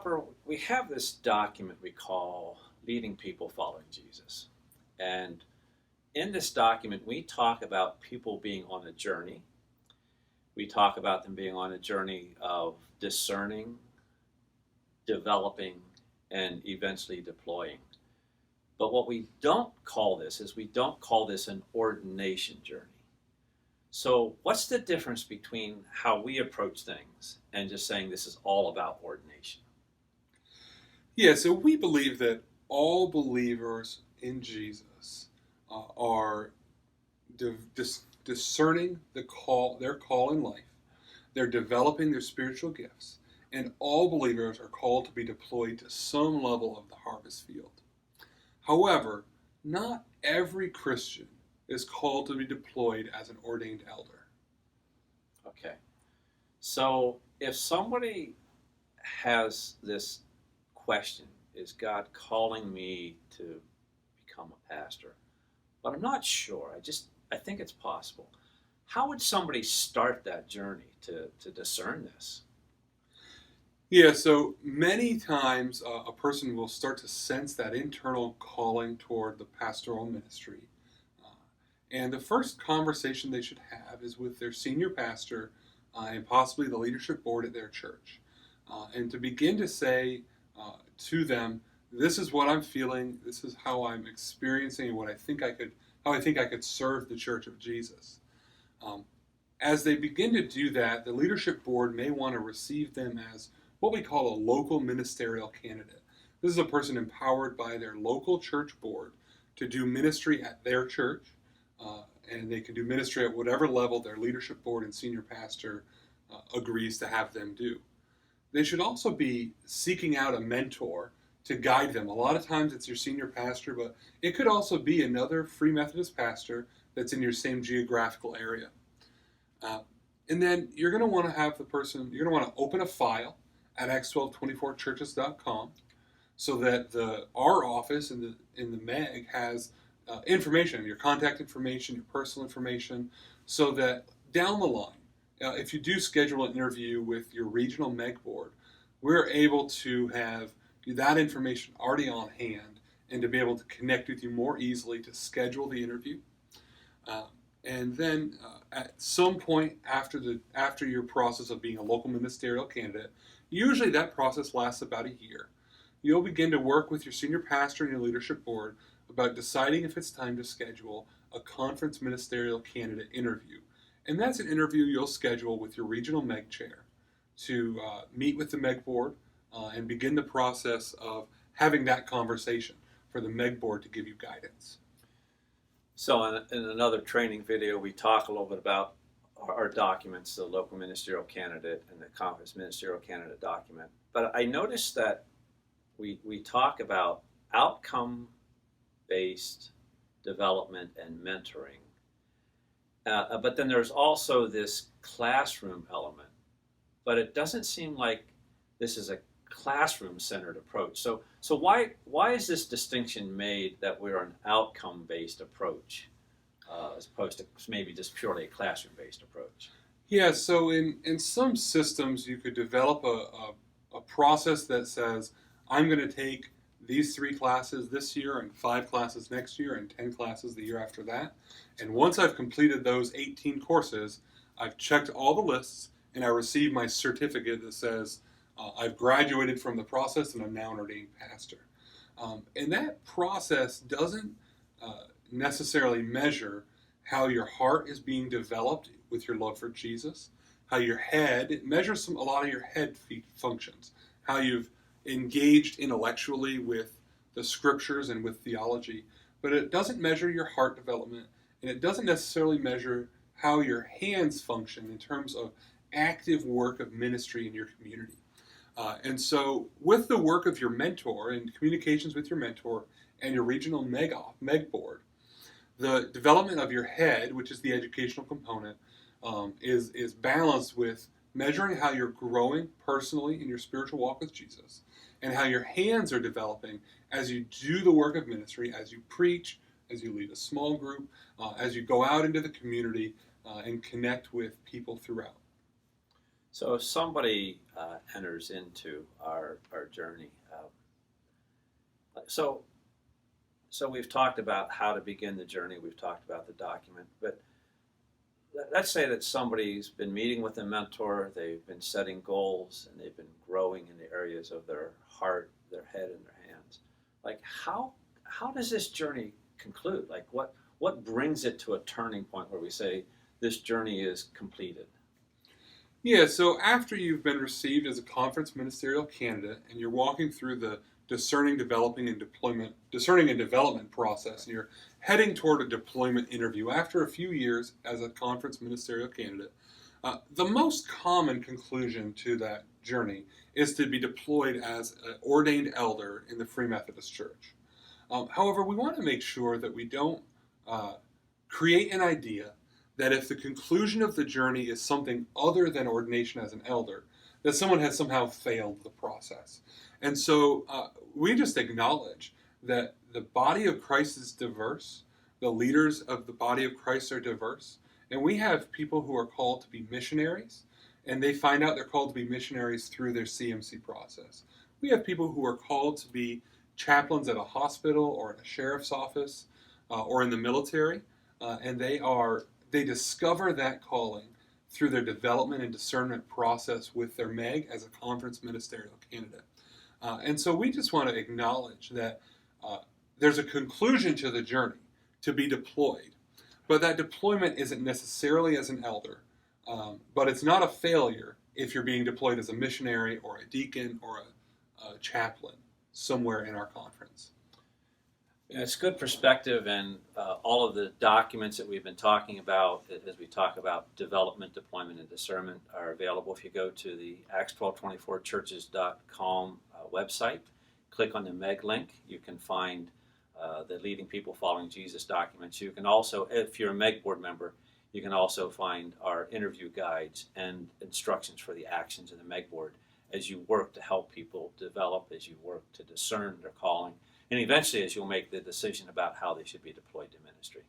Tupper, we have this document we call Leading People Following Jesus. And in this document, we talk about people being on a journey. We talk about them being on a journey of discerning, developing, and eventually deploying. But what we don't call this is we don't call this an ordination journey. So what's the difference between how we approach things and just saying this is all about ordination? Yeah, so we believe that all believers in Jesus are discerning their call in life. They're developing their spiritual gifts, and all believers are called to be deployed to some level of the harvest field. However, not every Christian is called to be deployed as an ordained elder. Okay. So if somebody has this question, is God calling me to become a pastor? But I'm not sure. I think it's possible. How would somebody start that journey to discern this? Yeah, so many times a person will start to sense that internal calling toward the pastoral ministry. And the first conversation they should have is with their senior pastor and possibly the leadership board at their church. And to begin to say to them, this is what I'm feeling, this is how I'm experiencing, how I think I could serve the Church of Jesus. As they begin to do that, the leadership board may want to receive them as what we call a local ministerial candidate. This is a person empowered by their local church board to do ministry at their church, and they can do ministry at whatever level their leadership board and senior pastor agrees to have them do. They should also be seeking out a mentor to guide them. A lot of times it's your senior pastor, but it could also be another Free Methodist pastor that's in your same geographical area. And then you're going to want to have you're going to want to open a file at x1224churches.com so that our office in the MEG has information, your contact information, your personal information, so that down the line, if you do schedule an interview with your regional MEG board, we're able to have that information already on hand and to be able to connect with you more easily to schedule the interview. And then at some point after your process of being a local ministerial candidate, usually that process lasts about a year. You'll begin to work with your senior pastor and your leadership board about deciding if it's time to schedule a conference ministerial candidate interview. And that's an interview you'll schedule with your regional MEG chair to meet with the MEG board and begin the process of having that conversation for the MEG board to give you guidance. So in another training video, we talk a little bit about our documents, the local ministerial candidate and the conference ministerial candidate document. But I noticed that we talk about outcome-based development and mentoring. But then there's also this classroom element. But it doesn't seem like this is a classroom-centered approach. So why is this distinction made that we're an outcome-based approach as opposed to maybe just purely a classroom-based approach? Yeah, so in some systems you could develop a process that says, I'm going to take these 3 classes this year and 5 classes next year and 10 classes the year after that. And once I've completed those 18 courses, I've checked all the lists and I receive my certificate that says I've graduated from the process and I'm now an ordained pastor. And that process doesn't necessarily measure how your heart is being developed with your love for Jesus, how your head, it measures a lot of your head functions, how you've engaged intellectually with the scriptures and with theology, but it doesn't measure your heart development, and it doesn't necessarily measure how your hands function in terms of active work of ministry in your community. And so with the work of your mentor and communications with your mentor and your regional MEG board, the development of your head, which is the educational component, is balanced with measuring how you're growing personally in your spiritual walk with Jesus and how your hands are developing as you do the work of ministry, as you preach, as you lead a small group, as you go out into the community and connect with people throughout. So if somebody enters into our journey, so we've talked about how to begin the journey. We've talked about the document, but let's say that somebody's been meeting with a mentor, they've been setting goals, and they've been growing in the areas of their heart, their head, and their hands. Like how does this journey conclude? Like what brings it to a turning point where we say this journey is completed? Yeah, so after you've been received as a conference ministerial candidate and you're walking through the discerning and development process, and you're heading toward a deployment interview after a few years as a conference ministerial candidate, the most common conclusion to that journey is to be deployed as an ordained elder in the Free Methodist Church. However, we want to make sure that we don't create an idea that if the conclusion of the journey is something other than ordination as an elder, that someone has somehow failed the process. And so we just acknowledge that the body of Christ is diverse, the leaders of the body of Christ are diverse, and we have people who are called to be missionaries, and they find out they're called to be missionaries through their CMC process. We have people who are called to be chaplains at a hospital or in a sheriff's office or in the military, and they discover that calling through their development and discernment process with their MEG as a conference ministerial candidate. And so we just want to acknowledge that there's a conclusion to the journey to be deployed, but that deployment isn't necessarily as an elder, but it's not a failure if you're being deployed as a missionary or a deacon or a chaplain somewhere in our conference. Yeah, it's good perspective, and all of the documents that we've been talking about as we talk about development, deployment, and discernment are available if you go to the acts1224churches.com website. Click on the MEG link. You can find the Leading People Following Jesus documents. You can also, if you're a MEG board member, you can also find our interview guides and instructions for the actions of the MEG board as you work to help people develop, as you work to discern their calling, and eventually as you'll make the decision about how they should be deployed to ministry.